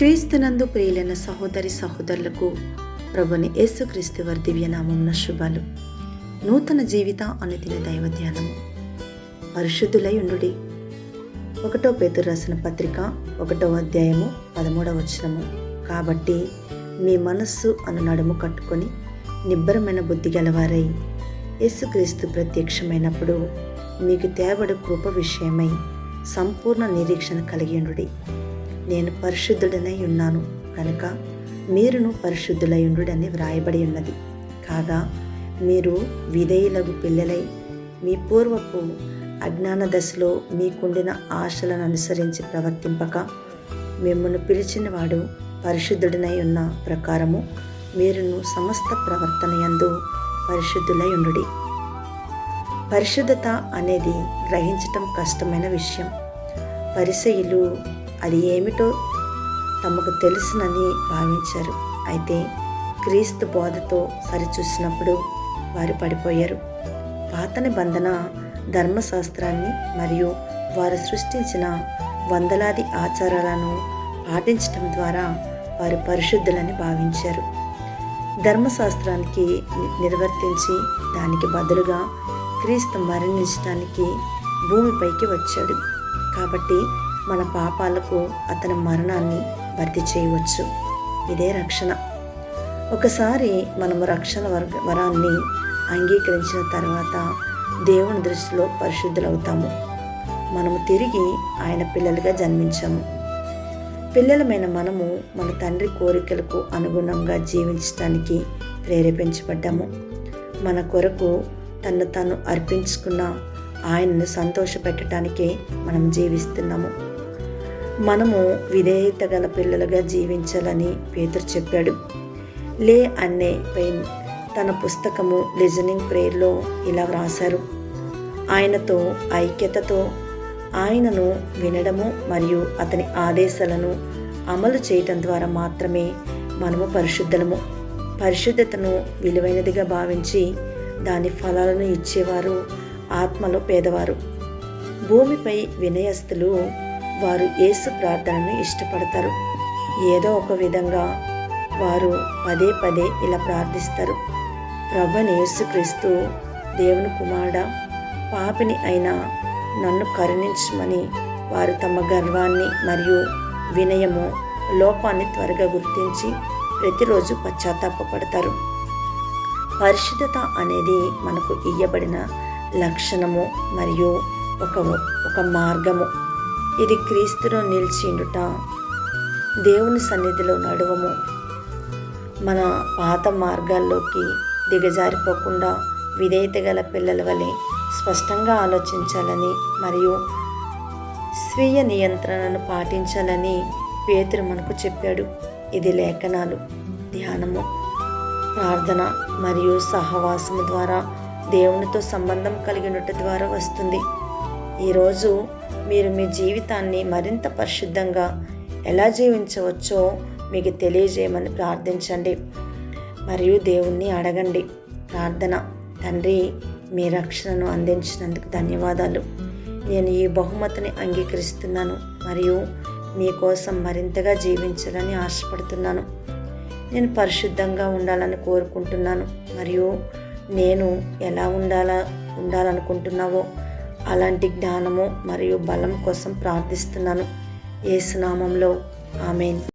క్రీస్తునందు ప్రియులైన సహోదరి సహోదరులకు ప్రభుని యేసుక్రీస్తు వారి దివ్యనామమున శుభాలు. నూతన జీవిత అనుదిన దైవ ధ్యానము. పరిశుద్ధులై ఉండుడి. 1 పేతురు రాసిన పత్రిక 1వ అధ్యాయము 13వ వచనము. కాబట్టి మీ మనస్సు అను నడుము కట్టుకొని నిబ్బరమైన బుద్ధి గలవారై యేసుక్రీస్తు ప్రత్యక్షమైనప్పుడు మీకు తేబడు కృప విషయమై సంపూర్ణ నిరీక్షణ కలిగి ఉండుడి. నేను పరిశుద్ధుడనై ఉన్నాను కనుక మీరును పరిశుద్ధులై ఉండుడని వ్రాయబడి ఉన్నది. కాగా మీరు విధేయులకు పిల్లలై మీ పూర్వపు అజ్ఞాన దశలో మీకుండిన ఆశలను అనుసరించి ప్రవర్తింపక మిమ్మల్ని పిలిచిన వాడు పరిశుద్ధుడనై ఉన్న ప్రకారము మీరును సమస్త ప్రవర్తన యందు పరిశుద్ధులై ఉండుడి. పరిశుద్ధత అనేది గ్రహించటం కష్టమైన విషయం. పరిసయ్యులు అది ఏమిటో తమకు తెలుసునని భావించారు. అయితే క్రీస్తు బోధతో సరిచూసినప్పుడు వారు పడిపోయారు. పాత నిబంధన ధర్మశాస్త్రాన్ని మరియు వారు సృష్టించిన వందలాది ఆచారాలను పాటించటం ద్వారా వారు పరిశుద్ధులని భావించారు. ధర్మశాస్త్రానికి నిర్వర్తించి దానికి బదులుగా క్రీస్తు మరణించడానికి భూమిపైకి వచ్చాడు. కాబట్టి మన పాపాలకు అతని మరణాన్ని భర్తీ చేయవచ్చు. ఇదే రక్షణ. ఒకసారి మనము రక్షణ వరాన్ని అంగీకరించిన తర్వాత దేవుని దృష్టిలో పరిశుద్ధులవుతాము. మనము తిరిగి ఆయన పిల్లలుగా జన్మించాము. పిల్లలమైన మనము మన తండ్రి కోరికలకు అనుగుణంగా జీవించడానికి ప్రేరేపించబడ్డాము. మన కొరకు తను తాను అర్పించుకున్న ఆయనను సంతోషపెట్టడానికే మనం జీవిస్తున్నాము. మనము విధేయత గల పిల్లలుగా జీవించాలని పేతురు చెప్పాడు. లే అన్నే పెయిన్ తన పుస్తకము లిజనింగ్ ప్రేయర్లో ఇలా వ్రాశారు. ఆయనతో ఐక్యతతో ఆయనను వినడము మరియు అతని ఆదేశాలను అమలు చేయటం ద్వారా మాత్రమే మనము పరిశుద్ధులము. పరిశుద్ధతను విలువైనదిగా భావించి దాని ఫలాలను ఇచ్చేవారు ఆత్మలో పేదవారు. భూమిపై వినయస్తులు వారు యేసు ప్రార్థనను ఇష్టపడతారు. ఏదో ఒక విధంగా వారు పదే పదే ఇలా ప్రార్థిస్తారు. ప్రభువైన యేసుక్రీస్తు దేవుని కుమారుడా, పాపిని అయినా నన్ను కరుణించమని వారు తమ గర్వాన్ని మరియు వినయము లోపాన్ని త్వరగా గుర్తించి ప్రతిరోజు పశ్చాత్తాపపడతారు. పరిశుద్ధత అనేది మనకు ఇయ్యబడిన లక్షణము మరియు ఒక మార్గము. ఇది క్రీస్తులో నిలిచిండుట, దేవుని సన్నిధిలో నడువము. మన పాత మార్గాల్లోకి దిగజారిపోకుండా విధేయత గల పిల్లల వలె స్పష్టంగా ఆలోచించాలని మరియు స్వీయ నియంత్రణను పాటించాలని పేతురు మనకు చెప్పాడు. ఇది లేఖనాలు, ధ్యానము, ప్రార్థన మరియు సహవాసము ద్వారా దేవునితో సంబంధం కలిగినట్టు ద్వారా వస్తుంది. ఈరోజు మీరు మీ జీవితాన్ని మరింత పరిశుద్ధంగా ఎలా జీవించవచ్చో మీకు తెలియజేయమని ప్రార్థించండి మరియు దేవుణ్ణి అడగండి. ప్రార్థన. తండ్రి, మీ రక్షణను అందించినందుకు ధన్యవాదాలు. నేను ఈ బహుమతిని అంగీకరిస్తున్నాను మరియు మీకోసం మరింతగా జీవించాలని ఆశపడుతున్నాను. నేను పరిశుద్ధంగా ఉండాలని కోరుకుంటున్నాను మరియు నేను ఎలా ఉండాలనుకుంటున్నావో అలాంటి జ్ఞానము మరియు బలం కోసం ప్రార్థిస్తున్నాను. యేసు నామములో ఆమేన్.